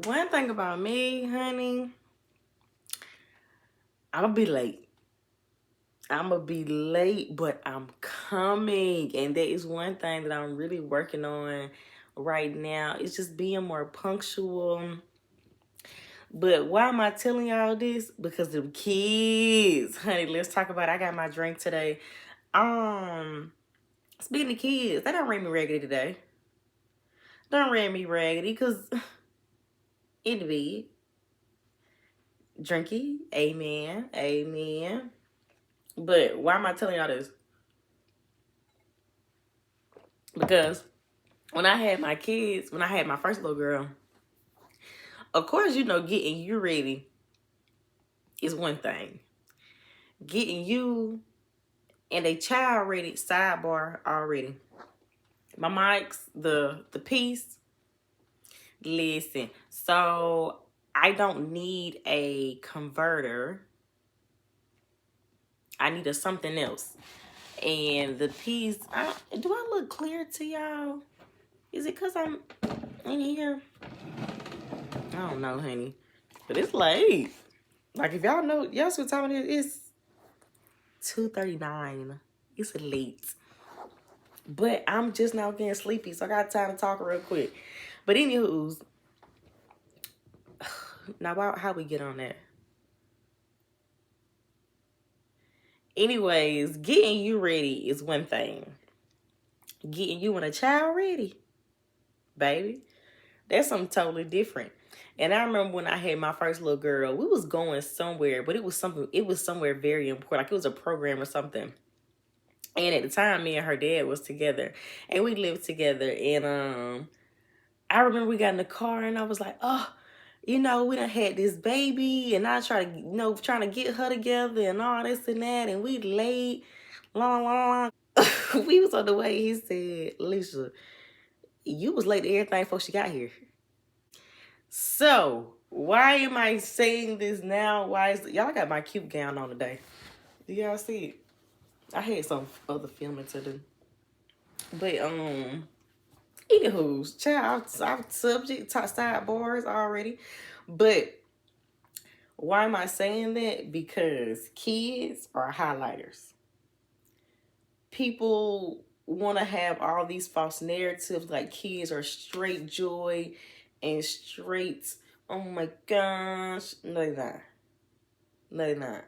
One thing about me, honey, I'm gonna be late. I'm gonna be late, but I'm coming. And that is one thing that I'm really working on right now. It's just being more punctual. But why am I telling y'all this? Because the kids, honey, let's talk about it. I got my drink today. Speaking of kids, they don't ran me raggedy today. Don't ran me raggedy because in the bed. Drinky. Amen. Amen. But why am I telling y'all this? Because when I had my kids, when I had my first little girl, of course, getting you ready is one thing. Getting you and a child ready, sidebar already. My mics, the piece, listen. So I don't need a converter. I need a something else. And the piece, do I look clear to y'all? Is it because I'm in here? I don't know, honey. But it's late. Like, if y'all know, y'all see what time it is? It's 2:39. It's late. But I'm just now getting sleepy, so I got time to talk real quick. But anywho's, now about how we get on that. Anyways, getting you ready is one thing. Getting you and a child ready, baby, that's something totally different. And I remember when I had my first little girl, we was going somewhere, but it was somewhere very important. Like it was a program or something. And at the time, me and her dad was together, and we lived together. And I remember we got in the car, and I was like, "Oh, we done had this baby, and I try to, trying to get her together, and all this and that, and we late, long, long." We was on the way. He said, "Alicia, you was late to everything before she got here." So why am I saying this now? Why is y'all got my cute gown on today? Do y'all see it? I had some other filming to do, but anywho's child, I'm subject to sidebars already. But why am I saying that? Because kids are highlighters. People want to have all these false narratives like kids are straight joy and straight, oh my gosh. No, they're not. No, they're not.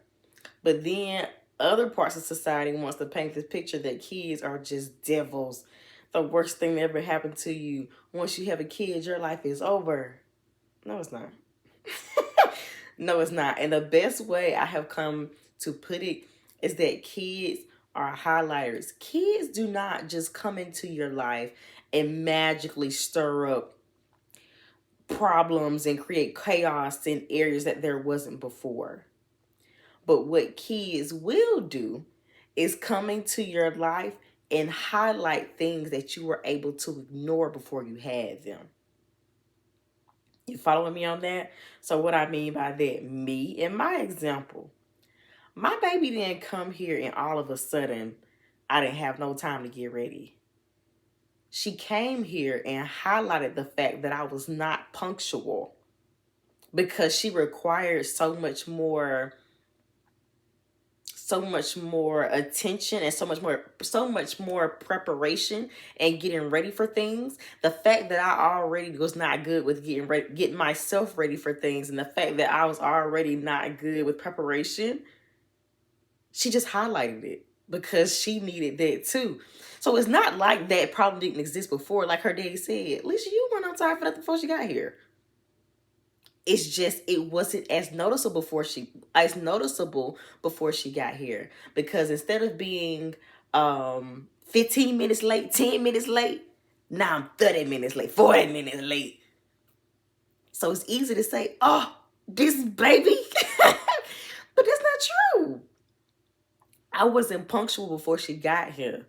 But then other parts of society wants to paint this picture that kids are just devils. The worst thing that ever happened to you. Once you have a kid, your life is over. No, it's not. No, it's not. And the best way I have come to put it is that kids are highlighters. Kids do not just come into your life and magically stir up problems and create chaos in areas that there wasn't before. But what kids will do is come into your life and highlight things that you were able to ignore before you had them. You following me on that? So what I mean by that, me in my example, my baby didn't come here and all of a sudden I didn't have no time to get ready. She came here and highlighted the fact that I was not punctual because she required so much more attention and so much more preparation and getting ready for things. The fact that I already was not good with getting myself ready for things, and the fact that I was already not good with preparation, she just highlighted it because she needed that too. So it's not like that problem didn't exist before. Like her daddy said, Lisa, you weren't on time for that before she got here. It's just it wasn't as noticeable before she got here, because instead of being 15 minutes late, 10 minutes late, now I'm 30 minutes late, 40 minutes late. So it's easy to say, "Oh, this baby," but that's not true. I wasn't punctual before she got here.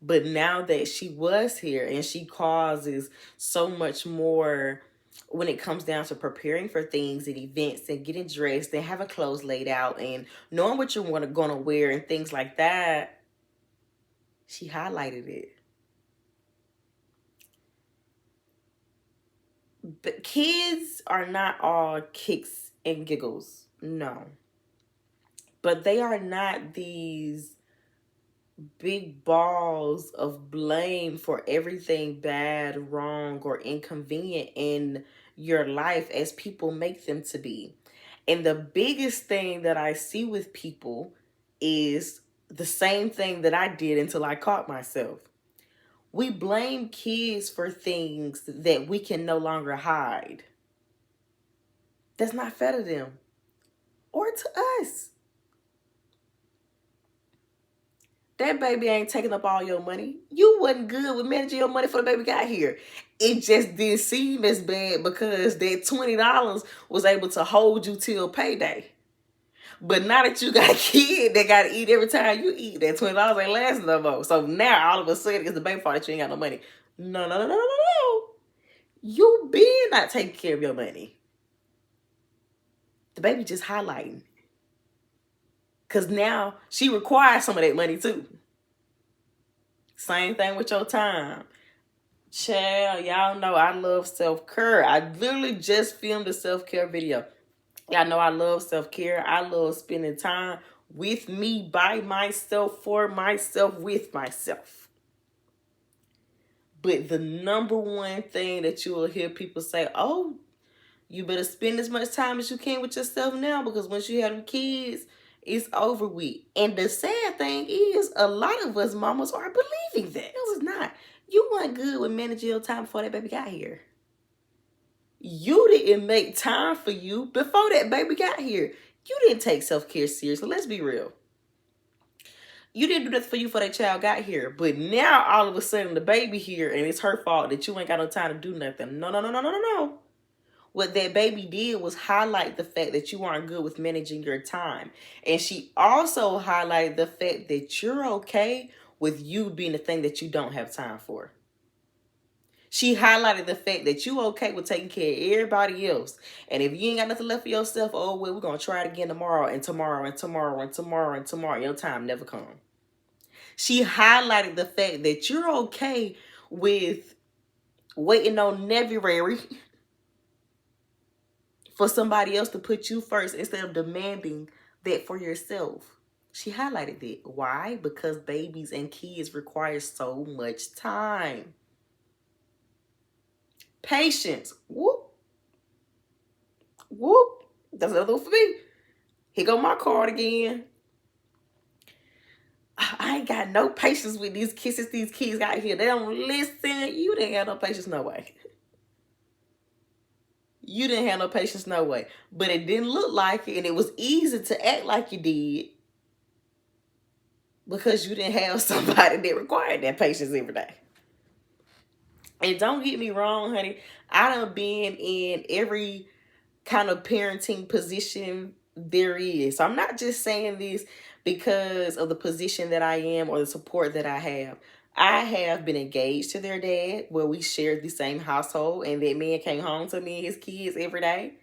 But now that she was here and she causes so much more when it comes down to preparing for things and events and getting dressed and having clothes laid out and knowing what you're going to wear and things like that, she highlighted it. But kids are not all kicks and giggles. No. But they are not these big balls of blame for everything bad, wrong, or inconvenient in your life as people make them to be. And the biggest thing that I see with people is the same thing that I did until I caught myself. We blame kids for things that we can no longer hide. That's not fair to them or to us. That baby ain't taking up all your money. You wasn't good with managing your money before the baby got here. It just didn't seem as bad because that $20 was able to hold you till payday. But now that you got a kid that got to eat every time you eat, that $20 ain't lasting no more. So now all of a sudden it's the baby fault that you ain't got no money. No, no, no, no, no, no. You been not taking care of your money. The baby just highlighting. Because now she requires some of that money too. Same thing with your time. Child, y'all know I love self-care. I literally just filmed a self-care video. Y'all know I love self-care. I love spending time with me, by myself, for myself, with myself. But the number one thing that you will hear people say, oh, you better spend as much time as you can with yourself now because once you have kids, it's over with. And the sad thing is, a lot of us mamas are believing that. No, it's not. You weren't good with managing your time before that baby got here. You didn't make time for you before that baby got here. You didn't take self-care seriously. Let's be real. You didn't do nothing for you before that child got here. But now all of a sudden the baby here and it's her fault that you ain't got no time to do nothing. No, no, no, no, no, no, no. What that baby did was highlight the fact that you aren't good with managing your time. And she also highlighted the fact that you're okay with you being the thing that you don't have time for. She highlighted the fact that you okay with taking care of everybody else. And if you ain't got nothing left for yourself, oh, well, we're going to try it again tomorrow and tomorrow and tomorrow and tomorrow and tomorrow. Your time never come. She highlighted the fact that you're okay with waiting on February for somebody else to put you first instead of demanding that for yourself. She highlighted that. Why? Because babies and kids require so much time. Patience. Whoop. Whoop. That's another one for me. Here go my card again. I ain't got no patience with these kisses these kids got here. They don't listen. You didn't have no patience, no way. You didn't have no patience, no way. But it didn't look like it, and it was easy to act like you did because you didn't have somebody that required that patience every day. And don't get me wrong, honey. I done been in every kind of parenting position there is. So I'm not just saying this because of the position that I am or the support that I have. I have been engaged to their dad where we shared the same household and that man came home to me and his kids every day.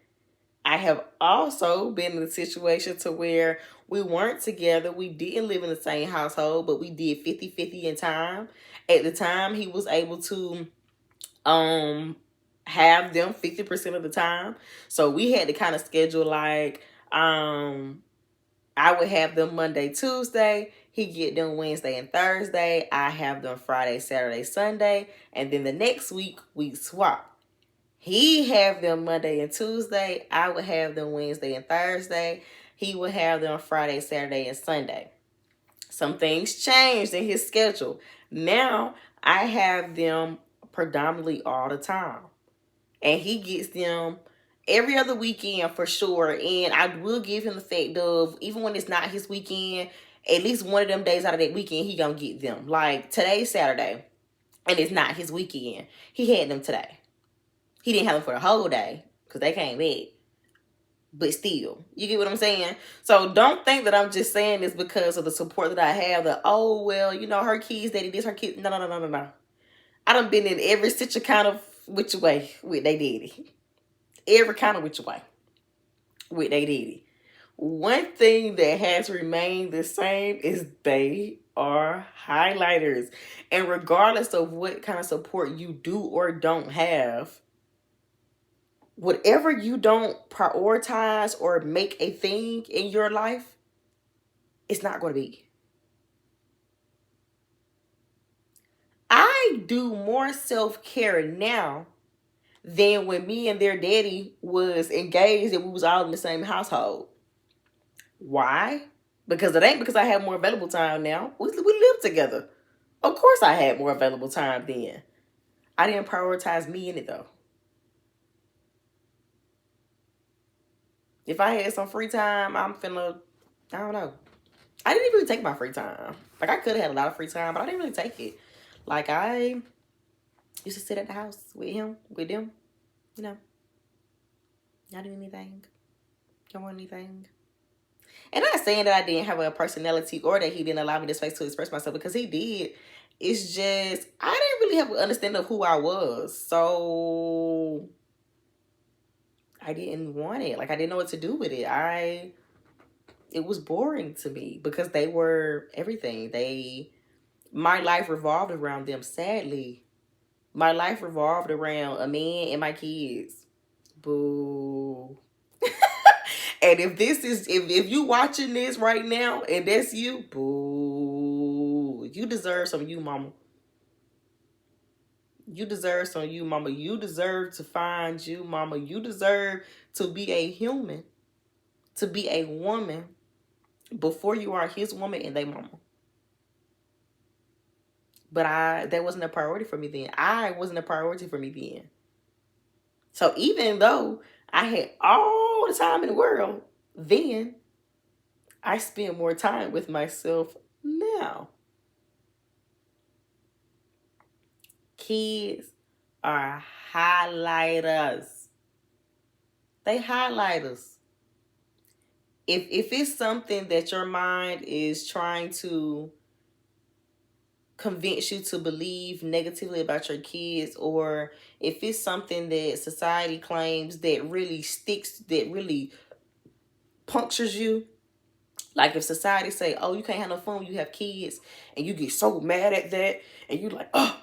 I have also been in a situation to where we weren't together. We didn't live in the same household, but we did 50-50 in time. At the time, he was able to have them 50% of the time. So we had to kind of schedule like I would have them Monday, Tuesday. He get them Wednesday and Thursday. I have them Friday, Saturday, Sunday. And then the next week, we swap. He have them Monday and Tuesday. I would have them Wednesday and Thursday. He would have them Friday, Saturday, and Sunday. Some things changed in his schedule. Now, I have them predominantly all the time. And he gets them every other weekend for sure. And I will give him the fact of, even when it's not his weekend, at least one of them days out of that weekend, he gonna get them. Like today's Saturday, and it's not his weekend. He had them today. He didn't have them for the whole day because they came back. But still, you get what I'm saying? So don't think that I'm just saying this because of the support that I have. That, oh, well, you know, her kids, daddy, this, her kids. No, no, no, no, no, no. I done been in every such a kind of which way with they daddy. Every kind of which way with they daddy. One thing that has remained the same is they are highlighters. And regardless of what kind of support you do or don't have, whatever you don't prioritize or make a thing in your life, it's not going to be. I do more self-care now than when me and their daddy was engaged and we was all in the same household. Why? Because it ain't because I have more available time now. We live together. Of course I had more available time then. I didn't prioritize me in it though. If I had some free time, I'm finna, I don't know. I didn't really take my free time. Like I could have had a lot of free time, but I didn't really take it. Like I used to sit at the house with him, with them, you know, not doing anything. Don't want anything. And I'm not saying that I didn't have a personality or that he didn't allow me the space to express myself because he did. It's just I didn't really have an understanding of who I was. So I didn't want it. Like I didn't know what to do with it. It was boring to me because they were everything. My life revolved around them, sadly. My life revolved around a man and my kids. Boo. And if you watching this right now and that's you, boo. You deserve some you, mama. You deserve some you, mama. You deserve to find you, mama. You deserve to be a human, to be a woman before you are his woman and they mama. But that wasn't a priority for me then. I wasn't a priority for me then. So even though I had all the time in the world, then I spend more time with myself now. Kids are highlighters. They highlighters. If it's something that your mind is trying to convince you to believe negatively about your kids, or if it's something that society claims that really sticks, that really punctures you, like if society say, oh, you can't have no fun when you have kids, and you get so mad at that, and you're like, oh,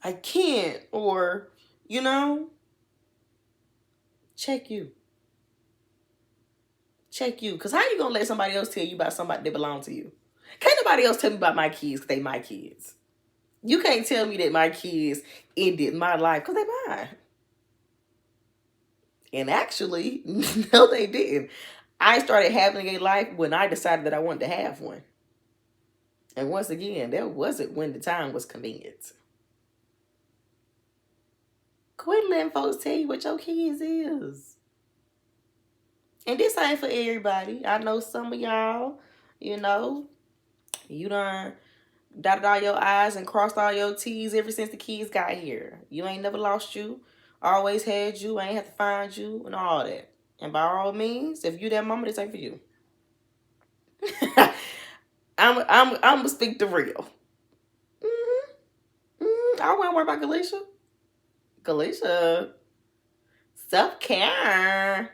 I can't, or, you know, check you. Check you. Because how you going to let somebody else tell you about somebody that belong to you? Can't nobody else tell me about my kids because they my kids. You can't tell me that my kids ended my life because they mine. And actually, no, they didn't. I started having a life when I decided that I wanted to have one. And once again, that wasn't when the time was convenient. Quit letting folks tell you what your kids is. And this ain't for everybody. I know some of y'all, you know, you done dotted all your I's and crossed all your T's ever since the kids got here. You ain't never lost you. Always had you. I ain't have to find you and all that. And by all means, if you that mama, this ain't for you. I'm gonna speak the real. I won't worry about Galicia. Galicia, self-care.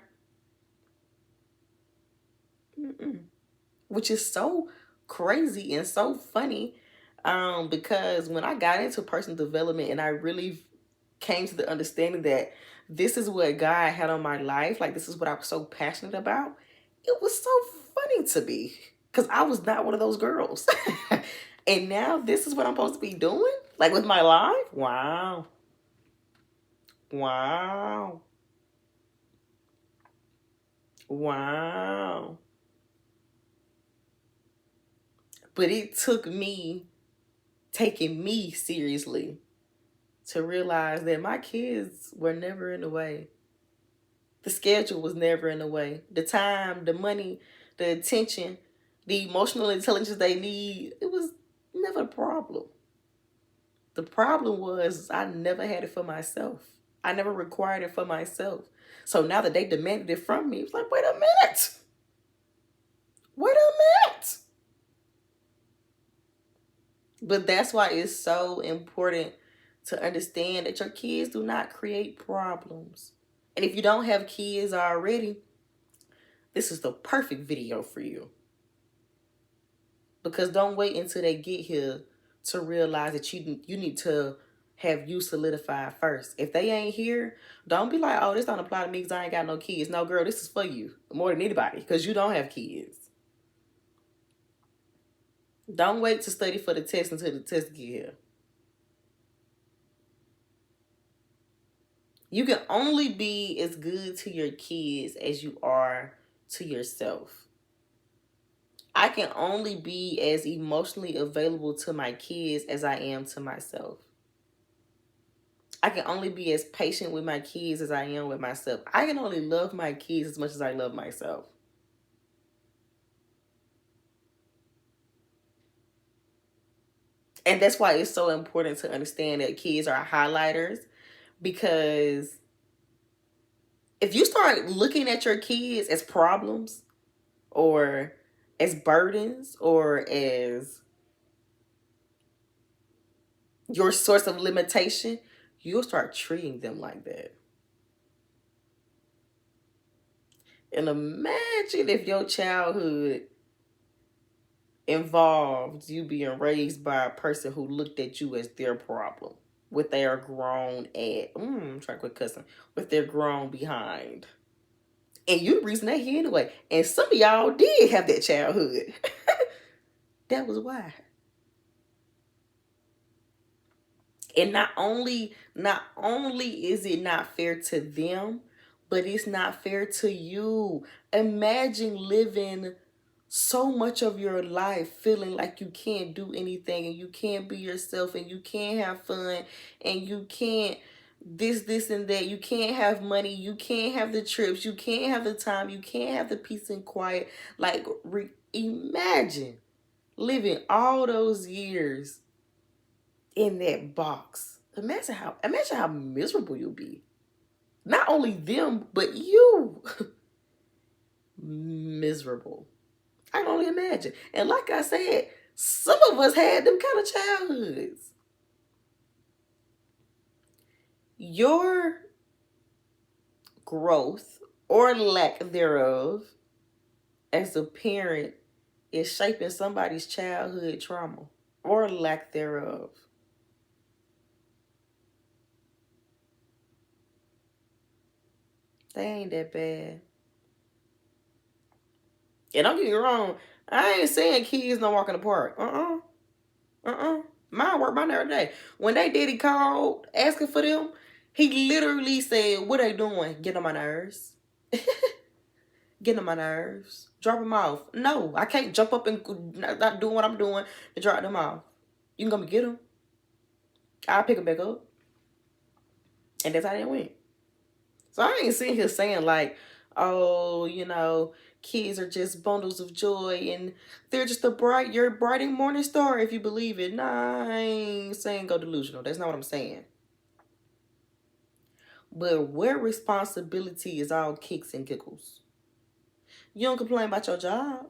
Which is so crazy and so funny, because when I got into personal development and I really came to the understanding that this is what God had on my life, like this is what I was so passionate about, it was so funny to me because I was not one of those girls. And now this is what I'm supposed to be doing, like with my life. Wow. Wow. Wow. But it took me taking me seriously to realize that my kids were never in the way. The schedule was never in the way. The time, the money, the attention, the emotional intelligence they need, it was never a problem. The problem was I never had it for myself. I never required it for myself. So now that they demanded it from me, it was like, wait a minute. Wait a minute. But that's why it's so important to understand that your kids do not create problems. And if you don't have kids already, this is the perfect video for you. Because don't wait until they get here to realize that you need to have you solidified first. If they ain't here, don't be like, oh, this don't apply to me because I ain't got no kids. No, girl, this is for you more than anybody because you don't have kids. Don't wait to study for the test until the test get here. You can only be as good to your kids as you are to yourself. I can only be as emotionally available to my kids as I am to myself. I can only be as patient with my kids as I am with myself. I can only love my kids as much as I love myself. And that's why it's so important to understand that kids are highlighters, because if you start looking at your kids as problems or as burdens or as your source of limitation, you'll start treating them like that. And imagine if your childhood involved you being raised by a person who looked at you as their problem with their grown at. I'm trying to quit cussing. With their grown behind. And you the reason they here anyway. And some of y'all did have that childhood. That was why. And not only is it not fair to them, but it's not fair to you. Imagine living so much of your life feeling like you can't do anything and you can't be yourself and you can't have fun and you can't this and that. You can't have money, you can't have the trips, you can't have the time, you can't have the peace and quiet. Like imagine living all those years in that box. Imagine how miserable you'll be. Not only them, but you. Miserable. I can only imagine. And like I said, some of us had them kind of childhoods. Your growth or lack thereof as a parent is shaping somebody's childhood trauma or lack thereof. They ain't that bad. And don't get me wrong, I ain't saying kids don't walk in the park. Mine worked my every day. When they daddy called asking for them, he literally said, what they doing? Get on my nerves. Get on my nerves. Drop them off. No, I can't jump up and not doing what I'm doing to drop them off. You can come and get them. I'll pick them back up. And that's how they went. So I ain't sitting here saying like, oh, kids are just bundles of joy and they're just your bright and morning star if you believe it. Nah, I ain't saying go delusional. That's not what I'm saying. But where responsibility is all kicks and giggles. You don't complain about your job.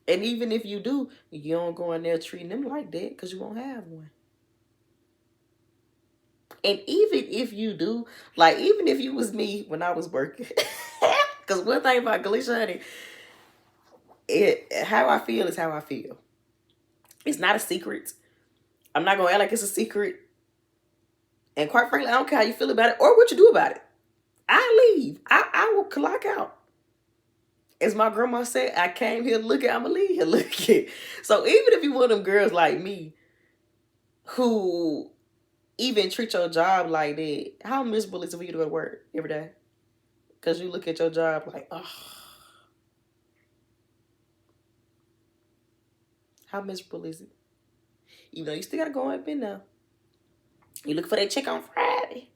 And even if you do, you don't go in there treating them like that because you won't have one. And even if you do, like even if you was me when I was working, because one thing about Galisha Honey, how I feel is how I feel. It's not a secret. I'm not gonna act like it's a secret. And quite frankly, I don't care how you feel about it or what you do about it. I leave. I will clock out. As my grandma said, I came here looking, I'ma leave here looking. So even if you one of them girls like me who even treat your job like that, how miserable is it for you to go to work every day? Because you look at your job like, oh, how miserable is it? You still gotta go up in there. You look for that check on Friday.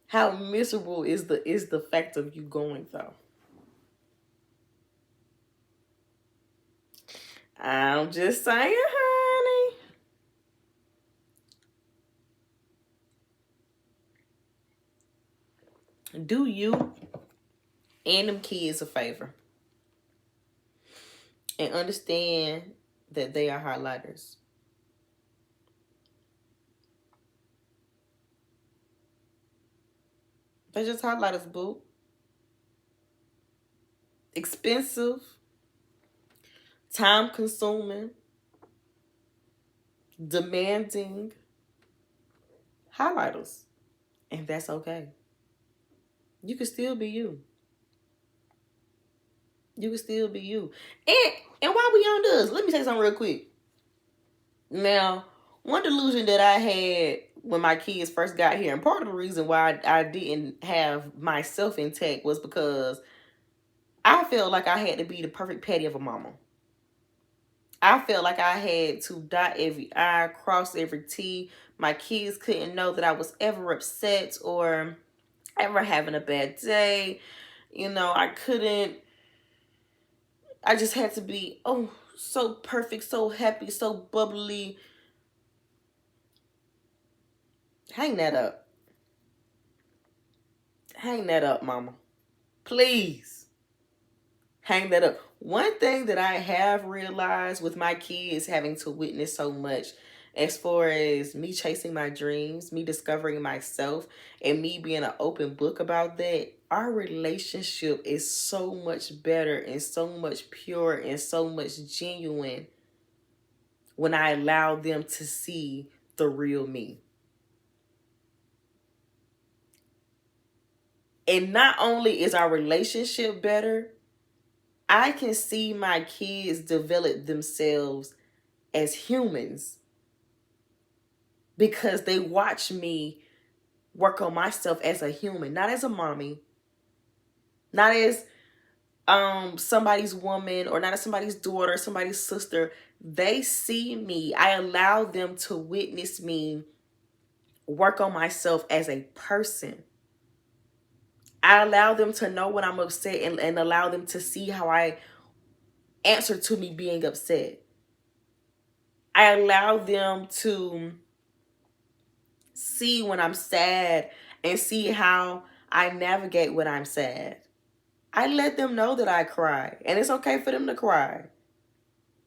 How miserable is the fact of you going though? I'm just saying, honey. Do you and them kids a favor and understand that they are highlighters. They're just highlighters, boo. Expensive, time consuming, demanding highlighters. And that's okay. You can still be you. You can still be you. And while we on this, let me say something real quick. Now, one delusion that I had when my kids first got here, and part of the reason why I didn't have myself intact was because I felt like I had to be the perfect patty of a mama. I felt like I had to dot every I, cross every T. My kids couldn't know that I was ever upset or ever having a bad day. I couldn't, I just had to be, oh, so perfect, so happy, so bubbly. Hang that up. Hang that up, mama. Please. Hang that up. One thing that I have realized with my kids having to witness so much, as far as me chasing my dreams, me discovering myself, and me being an open book about that, our relationship is so much better and so much pure and so much genuine when I allow them to see the real me. And not only is our relationship better, I can see my kids develop themselves as humans because they watch me work on myself as a human, not as a mommy, not as somebody's woman, or not as somebody's daughter, somebody's sister. They see me. I allow them to witness me work on myself as a person. I allow them to know when I'm upset, and allow them to see how I answer to me being upset. I allow them to see when I'm sad and see how I navigate when I'm sad. I let them know that I cry, and it's okay for them to cry.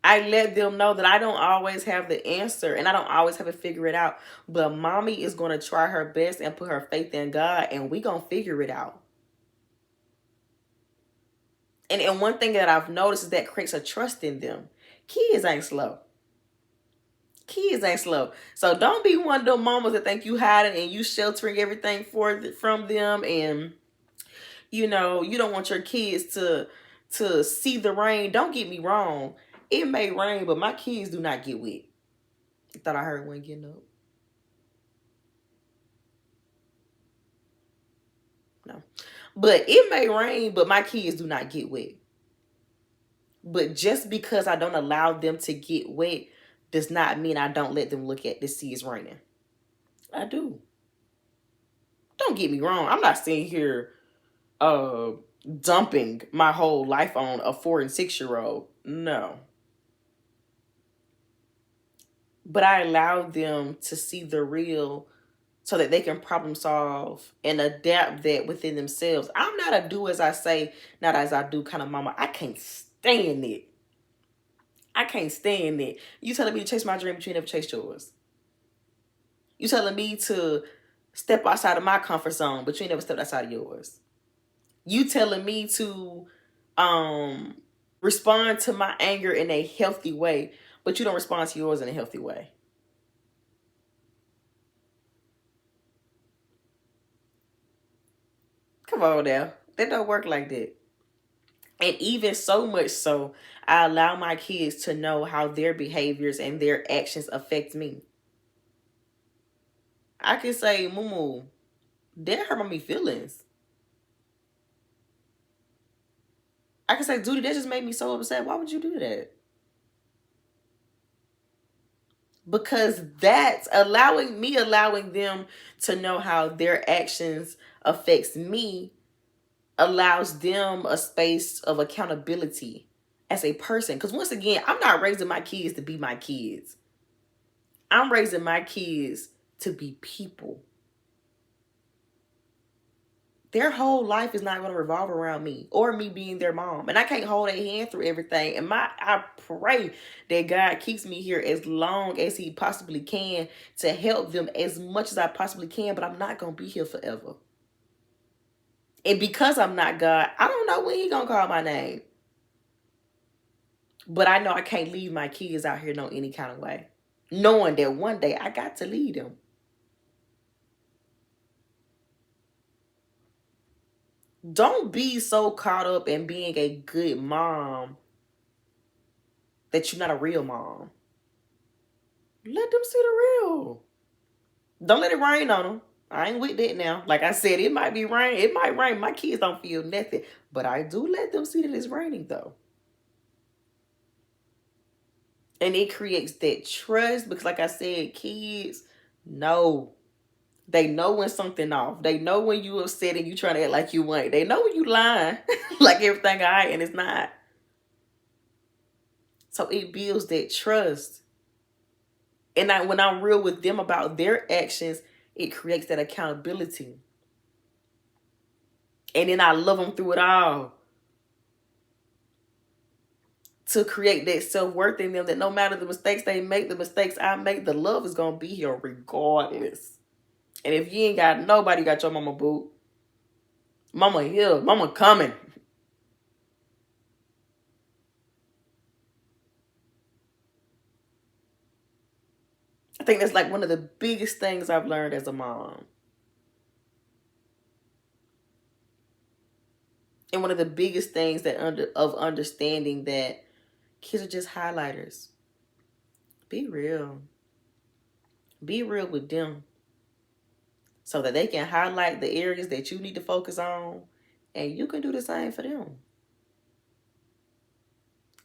I let them know that I don't always have the answer and I don't always have to figure it out. But mommy is going to try her best and put her faith in God, and we going to figure it out. And one thing that I've noticed is that creates a trust in them. Kids ain't slow. Kids ain't slow. So don't be one of them mamas that think you hiding and you sheltering everything from them, and you don't want your kids to see the rain. Don't get me wrong. It may rain, but my kids do not get wet. I thought I heard one getting up. No. But it may rain, but my kids do not get wet. But just because I don't allow them to get wet does not mean I don't let them look at the sea it's raining. I do. Don't get me wrong. I'm not sitting here dumping my whole life on a 4 and 6-year-old. No. But I allow them to see the real so that they can problem solve and adapt that within themselves. I'm not a do as I say, not as I do kind of mama. I can't stand it. I can't stand it. You telling me to chase my dream, but you never chased yours. You telling me to step outside of my comfort zone, but you never stepped outside of yours. You telling me to respond to my anger in a healthy way, but you don't respond to yours in a healthy way. Come on now. That don't work like that. And even so much so, I allow my kids to know how their behaviors and their actions affect me. I can say, Moo, that hurt my feelings. I can say, Duty, that just made me so upset. Why would you do that? Because that's allowing them to know how their actions affects me allows them a space of accountability as a person. Because once again, I'm not raising my kids to be my kids. I'm raising my kids to be people. Their whole life is not going to revolve around me or me being their mom. And I can't hold a hand through everything. And I pray that God keeps me here as long as he possibly can to help them as much as I possibly can. But I'm not going to be here forever. And because I'm not God, I don't know when he's going to call my name. But I know I can't leave my kids out here no any kind of way. knowing that one day I got to lead them. Don't be so caught up in being a good mom that you're not a real mom. Let them see the real. Don't let it rain on them. I ain't with that now. Like I said, it might be rain. It might rain. My kids don't feel nothing. But I do let them see that it's raining though. And it creates that trust because like I said, kids know. They know when something off. They know when you upset and you trying to act like you ain't. They know when you lying. Like everything all right and it's not. So it builds that trust. And when I'm real with them about their actions, it creates that accountability. And then I love them through it all. To create that self-worth in them that no matter the mistakes they make, the mistakes I make, the love is going to be here regardless. And if you ain't got nobody got your mama boo, mama here, mama coming. I think that's like one of the biggest things I've learned as a mom. And one of the biggest things that of understanding that kids are just highlighters. Be real. Be real with them so that they can highlight the areas that you need to focus on and you can do the same for them.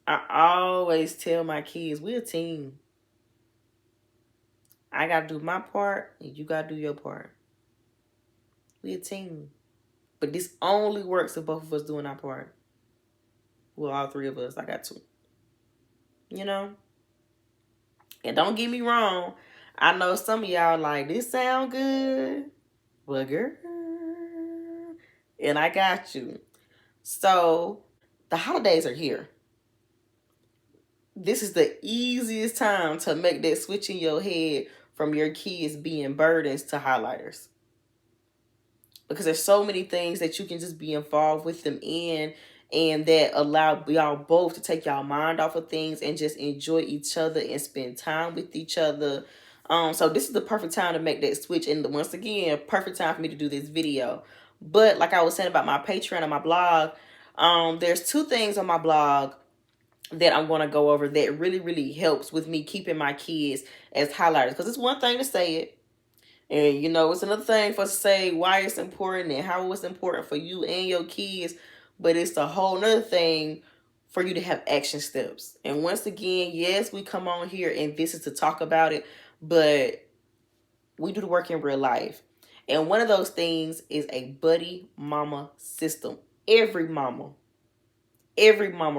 I always tell my kids, we're a team. I got to do my part and you got to do your part. We're a team. But this only works if both of us doing our part. Well, all three of us. I got two. You know? And don't get me wrong. I know some of y'all like, this sound good. Well, girl. And I got you. So, the holidays are here. This is the easiest time to make that switch in your head from your kids being burdens to highlighters. Because there's so many things that you can just be involved with them in and that allow y'all both to take y'all mind off of things and just enjoy each other and spend time with each other. So this is the perfect time to make that switch. And once again, perfect time for me to do this video. But like I was saying about my Patreon and my blog, there's two things on my blog that I'm going to go over that really, really helps with me keeping my kids as highlighters. Because it's one thing to say it. And, you know, it's another thing for us to say why it's important and how it's important for you and your kids. But it's a whole nother thing for you to have action steps. And once again, yes, we come on here and this is to talk about it. But we do the work in real life. And one of those things is a buddy mama system. Every mama,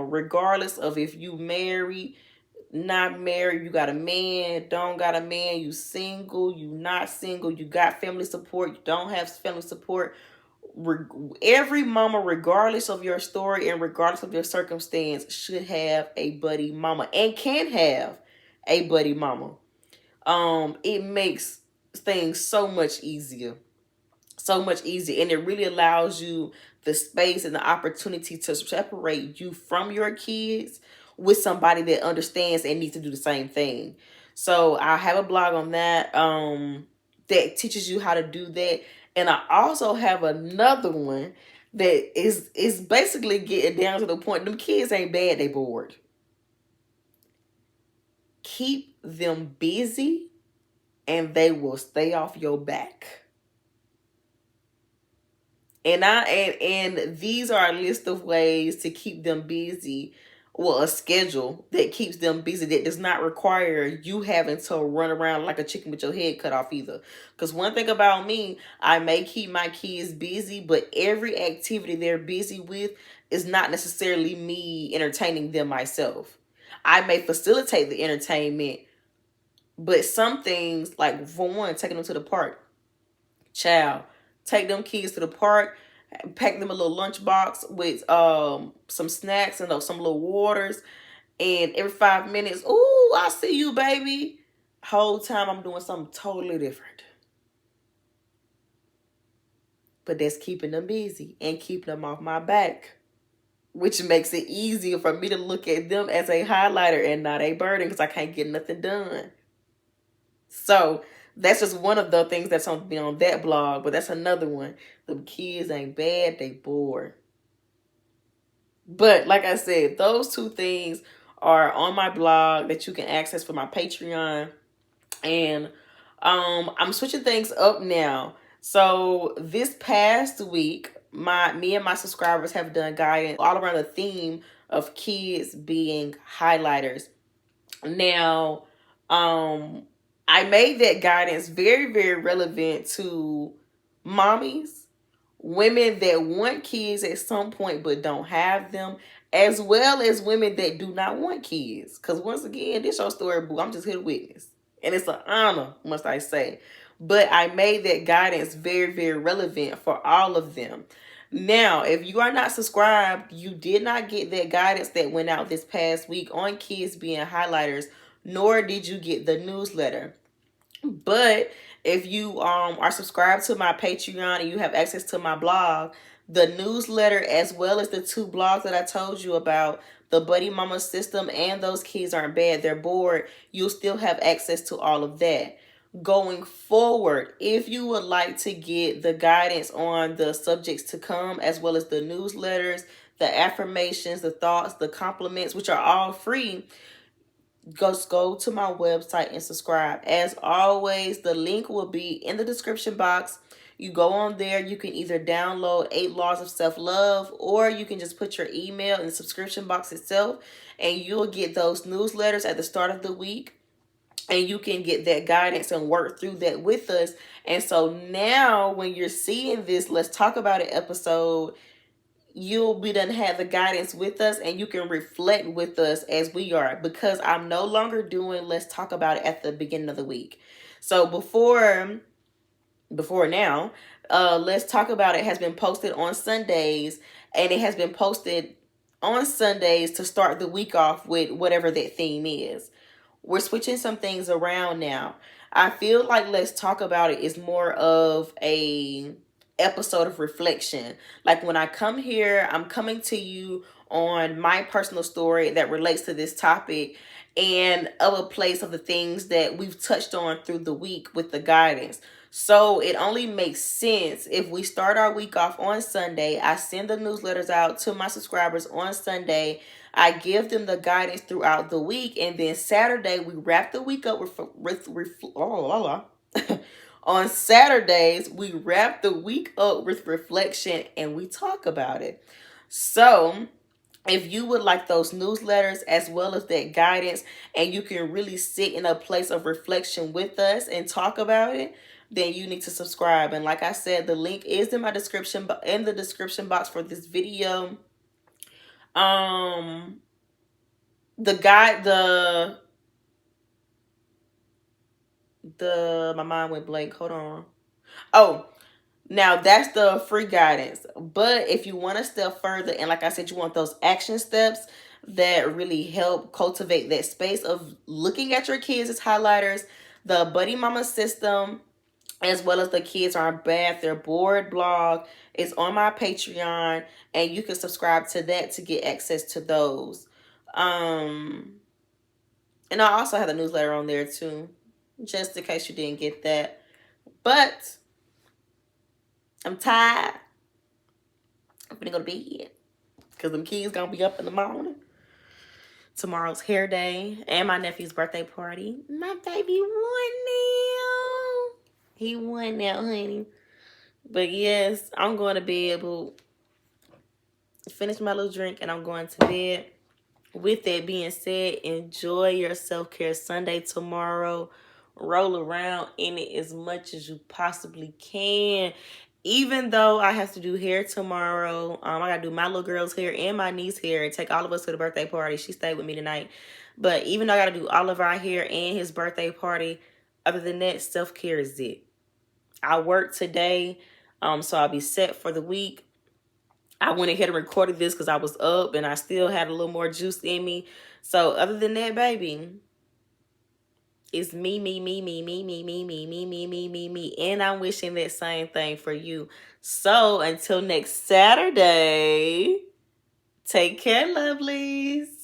regardless of if you married, not married, you got a man, don't got a man, you single, you not single, you got family support, you don't have family support. Every mama, regardless of your story and regardless of your circumstance, should have a buddy mama and can have a buddy mama. It makes things so much easier. So much easier. And it really allows you the space and the opportunity to separate you from your kids with somebody that understands and needs to do the same thing. So I have a blog on that that teaches you how to do that. And I also have another one that is basically getting down to the point. Them kids ain't bad, they bored. Keep them busy and they will stay off your back. And these are a list of ways to keep them busy. Well, a schedule that keeps them busy that does not require you having to run around like a chicken with your head cut off either. Because one thing about me, I may keep my kids busy, but every activity they're busy with is not necessarily me entertaining them myself. I may facilitate the entertainment, but some things, like for one, taking them to the park. Child, take them kids to the park, pack them a little lunchbox with some snacks and some little waters, and every 5 minutes, ooh, I see you, baby. Whole time I'm doing something totally different. But that's keeping them busy and keeping them off my back, which makes it easier for me to look at them as a highlighter and not a burden because I can't get nothing done. So that's just one of the things that's on be on that blog, but that's another one. The kids ain't bad, they bored. But like I said, those two things are on my blog that you can access for my Patreon. And I'm switching things up now. So this past week, me and my subscribers have done guidance all around the theme of kids being highlighters. Now, I made that guidance very, very relevant to mommies, women that want kids at some point but don't have them, as well as women that do not want kids. Because once again, this your story, boo. I'm just here to witness. And it's an honor, must I say. But I made that guidance very, very relevant for all of them. Now, if you are not subscribed, you did not get that guidance that went out this past week on kids being highlighters, nor did you get the newsletter. But if you are subscribed to my Patreon and you have access to my blog, the newsletter as well as the two blogs that I told you about, the Buddy Mama system and those kids aren't bad, they're bored, you'll still have access to all of that. Going forward, if you would like to get the guidance on the subjects to come as well as the newsletters, the affirmations, the thoughts, the compliments, which are all free, go to my website and subscribe. As always, the link will be in the description box. You go on there, you can either download 8 Laws of Self-Love, or you can just put your email in the subscription box itself, and you'll get those newsletters at the start of the week, and you can get that guidance and work through that with us. And so now when you're seeing this Let's Talk About It episode, you'll be done have the guidance with us, and you can reflect with us as we are, because I'm no longer doing Let's Talk About It at the beginning of the week. So before now, Let's Talk About It has been posted on Sundays, and it has been posted on Sundays to start the week off with whatever that theme is. We're switching some things around now. I feel like Let's Talk About It is more of a episode of reflection. Like when I come here, I'm coming to you on my personal story that relates to this topic, and of a place of the things that we've touched on through the week with the guidance. So it only makes sense if we start our week off on Sunday. I send the newsletters out to my subscribers on Sunday. I give them the guidance throughout the week, and then Saturday we wrap the week up on Saturdays we wrap the week up with reflection and we talk about it. So if you would like those newsletters as well as that guidance, and you can really sit in a place of reflection with us and talk about it, then you need to subscribe. And like I said, the link is in my description, in the description box for this video. My mind went blank. Hold on. Oh, now that's the free guidance. But if you want to step further, and like I said, you want those action steps that really help cultivate that space of looking at your kids as highlighters, the Buddy Mama system, as well as the Kids Aren't Bad, They're Bored blog is on my Patreon, and you can subscribe to that to get access to those. And I also have the newsletter on there too, just in case you didn't get that. But I'm tired. I'm gonna go to bed because them kids gonna be up in the morning. Tomorrow's hair day and my nephew's birthday party. My baby won now. He won now, honey. But yes, I'm going to be able to finish my little drink and I'm going to bed. With that being said, enjoy your self-care Sunday tomorrow. Roll around in it as much as you possibly can. Even though I have to do hair tomorrow, I got to do my little girl's hair and my niece's hair and take all of us to the birthday party. She stayed with me tonight. But even though I got to do all of our hair and his birthday party, other than that, self-care is it. I work today, so I'll be set for the week. I went ahead and recorded this because I was up and I still had a little more juice in me. So other than that, baby, it's me. And I'm wishing that same thing for you. So until next Saturday, take care, lovelies.